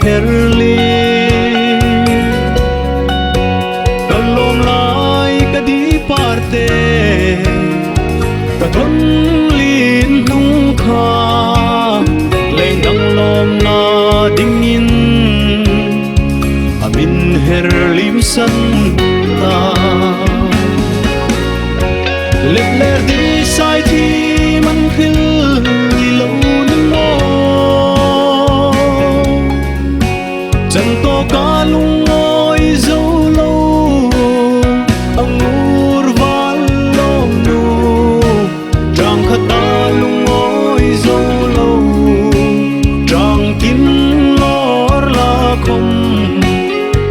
herli kalom lai ka di parte ka thon lin nung kha leng dang lom na ding in amin herlim san ta lep ler di sai thi man khil di lo no chân to ca lung ngồi dấu lâu angur van lom nu trang khát ta lung ngồi dấu lâu trang tin lor la không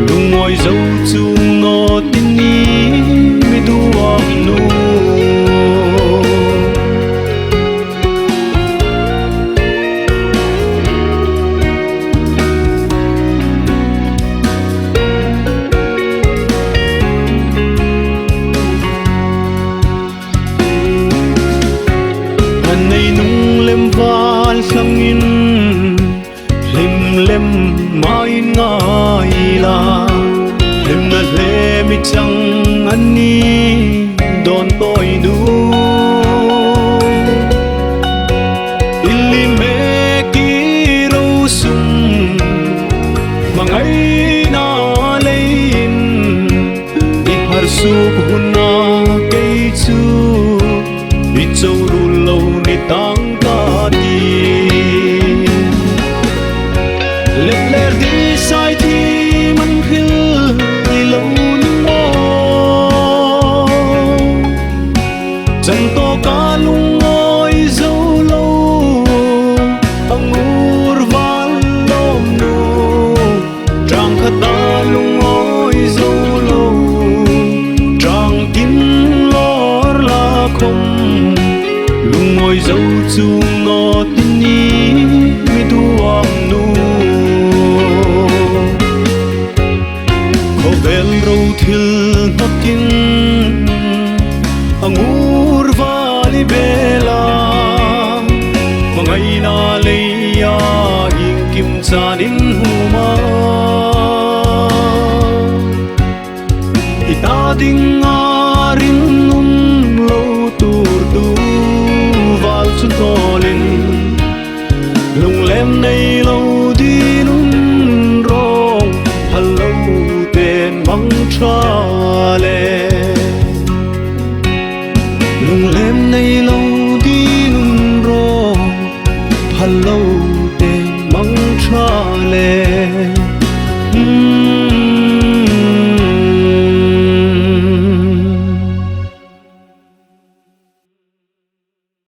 lung ngồi dấu chung ngõ tin ni mi duam nu sangin lim lem mai ngai la lim na le mi chang ani don toi nu illi me ki ro sum mangai na lein i har su huna ke chu i chou ru lo ni tang ka di sai thi man khil di lo mo chân to ca lung ngồi dấu lâu angur van lom nu trang khát ta lung ngồi dấu lâu trang tin lor la không lung ngồi dấu chung ngõ tin ni mi duam nu vel ro thil nakin angur vali bela mangai na leya ing kim chanin huma ita ding arin nun lo tur du val chun tolin lung lem nei lo di nun rong hello mong tra le lung lem nay lâu đi nun ro hello te mong tra le